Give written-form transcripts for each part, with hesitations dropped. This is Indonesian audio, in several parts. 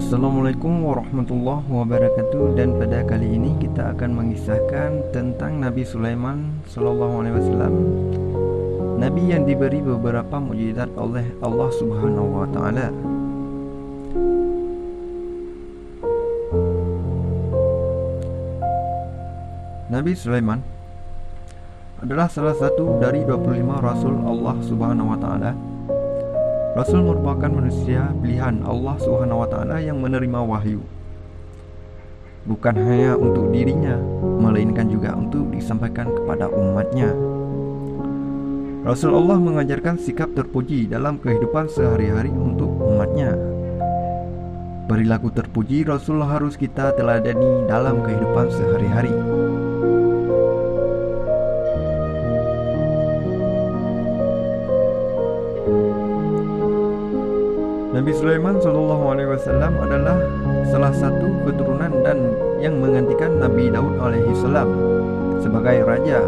Assalamualaikum warahmatullahi wabarakatuh. Dan pada kali ini kita akan mengisahkan tentang Nabi Sulaiman sallallahu alaihi wasallam, Nabi yang diberi beberapa mukjizat oleh Allah Subhanahu wa taala. Nabi Sulaiman adalah salah satu dari 25 rasul Allah Subhanahu wa taala. Rasul merupakan manusia pilihan Allah Subhanahu wa taala yang menerima wahyu, bukan hanya untuk dirinya, melainkan juga untuk disampaikan kepada umatnya. Rasul Allah mengajarkan sikap terpuji dalam kehidupan sehari-hari untuk umatnya. Perilaku terpuji Rasul harus kita teladani dalam kehidupan sehari-hari. Nabi Sulaiman sallallahu alaihi wasallam adalah salah satu keturunan dan yang menggantikan Nabi Daud alaihi salam sebagai raja.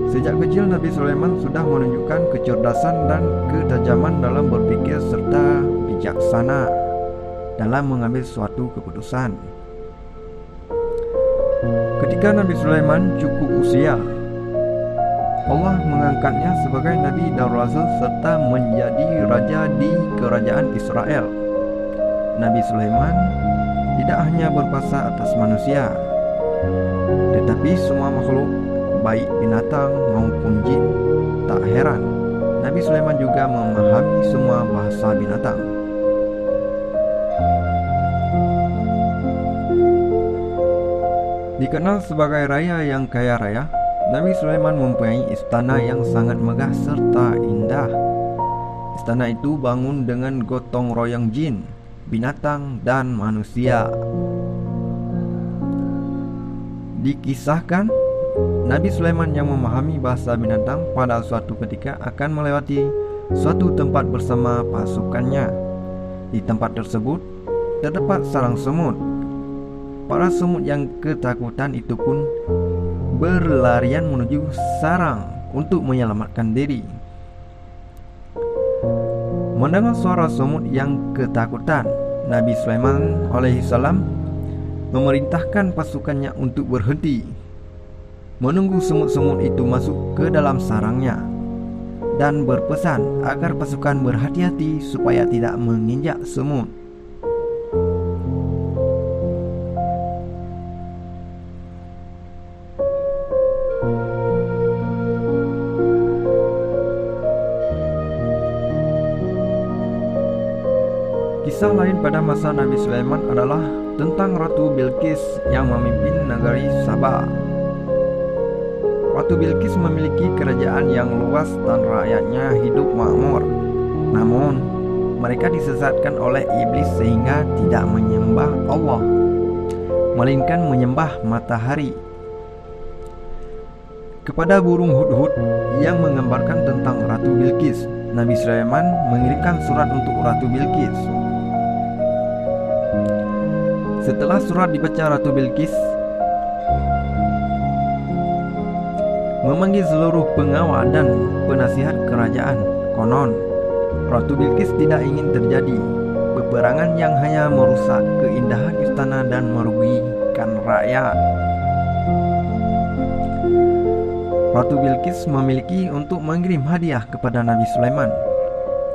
Sejak kecil Nabi Sulaiman sudah menunjukkan kecerdasan dan ketajaman dalam berpikir serta bijaksana dalam mengambil suatu keputusan. Ketika Nabi Sulaiman cukup usia, Allah mengangkatnya sebagai Nabi dan Rasul serta menjadi raja di kerajaan Israel. Nabi Sulaiman tidak hanya berkuasa atas manusia, tetapi semua makhluk, baik binatang maupun jin. Tak heran, Nabi Sulaiman juga memahami semua bahasa binatang. Dikenal sebagai raja yang kaya raya, Nabi Sulaiman mempunyai istana yang sangat megah serta indah. Istana itu bangun dengan gotong royong jin, binatang, dan manusia. Dikisahkan, Nabi Sulaiman yang memahami bahasa binatang pada suatu ketika akan melewati suatu tempat bersama pasukannya. Di tempat tersebut terdapat sarang semut. Para semut yang ketakutan itu pun berlarian menuju sarang untuk menyelamatkan diri. Mendengar suara semut yang ketakutan, Nabi Sulaiman alaihi salam memerintahkan pasukannya untuk berhenti, menunggu semut-semut itu masuk ke dalam sarangnya, dan berpesan agar pasukan berhati-hati supaya tidak menginjak semut. Kisah lain pada masa Nabi Sulaiman adalah tentang Ratu Bilqis yang memimpin negeri Sabah. Ratu Bilqis memiliki kerajaan yang luas dan rakyatnya hidup makmur. Namun, mereka disesatkan oleh iblis sehingga tidak menyembah Allah, melainkan menyembah matahari. Kepada burung hudhud yang menggambarkan tentang Ratu Bilqis, Nabi Sulaiman mengirimkan surat untuk Ratu Bilqis. Setelah surat dibaca, Ratu Bilqis memanggil seluruh pengawal dan penasihat kerajaan. Konon, Ratu Bilqis tidak ingin terjadi peperangan yang hanya merusak keindahan istana dan merugikan rakyat. Ratu Bilqis memiliki untuk mengirim hadiah kepada Nabi Sulaiman.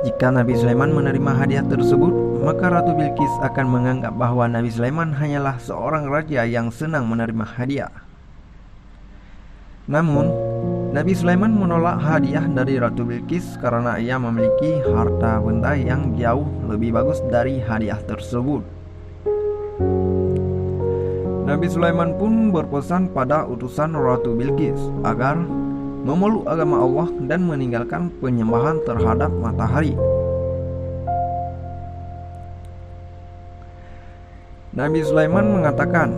Jika Nabi Sulaiman menerima hadiah tersebut, maka Ratu Bilqis akan menganggap bahwa Nabi Sulaiman hanyalah seorang raja yang senang menerima hadiah. Namun, Nabi Sulaiman menolak hadiah dari Ratu Bilqis karena ia memiliki harta benda yang jauh lebih bagus dari hadiah tersebut. Nabi Sulaiman pun berpesan pada utusan Ratu Bilqis agar memeluk agama Allah dan meninggalkan penyembahan terhadap matahari. Nabi Sulaiman mengatakan,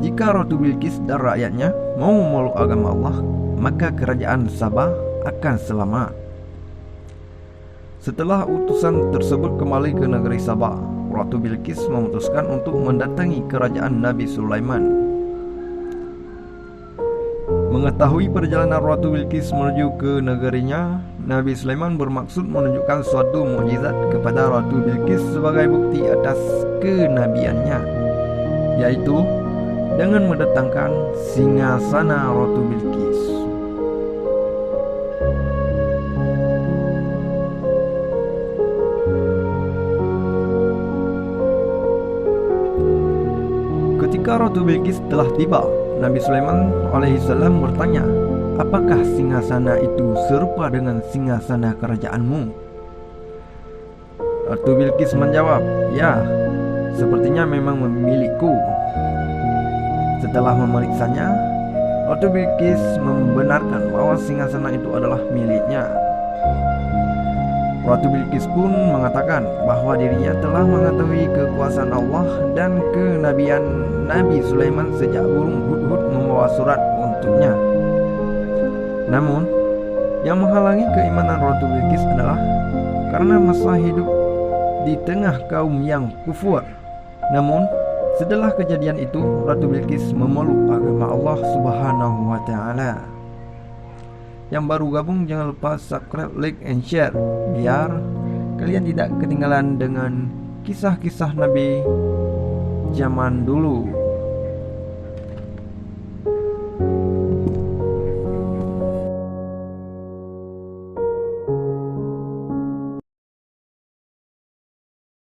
jika Ratu Bilqis dan rakyatnya mau memeluk agama Allah, maka kerajaan Sabah akan selamat. Setelah utusan tersebut kembali ke negeri Sabah, Ratu Bilqis memutuskan untuk mendatangi kerajaan Nabi Sulaiman. Mengetahui perjalanan Ratu Bilqis menuju ke negerinya, Nabi Sulaiman bermaksud menunjukkan suatu mukjizat kepada Ratu Bilqis sebagai bukti atas kenabiannya, yaitu dengan mendatangkan singgasana Ratu Bilqis. Ketika Ratu Bilqis telah tiba, Nabi Sulaiman alaihissalam bertanya, "Apakah singgasana itu serupa dengan singgasana kerajaanmu?" Ratu Bilqis menjawab, "Ya, sepertinya memang milikku." Setelah memeriksanya, Ratu Bilqis membenarkan bahwa singgasana itu adalah miliknya. Ratu Bilqis pun mengatakan bahwa dirinya telah mengetahui kekuasaan Allah dan kenabian Nabi Sulaiman sejak burung hudhud membawa surat untuknya. Namun, yang menghalangi keimanan Ratu Bilqis adalah karena masa hidup di tengah kaum yang kufur. Namun, setelah kejadian itu, Ratu Bilqis memeluk agama Allah Subhanahu wa Ta'ala. Yang baru gabung, jangan lupa subscribe, like, and share biar kalian tidak ketinggalan dengan kisah-kisah Nabi zaman dulu.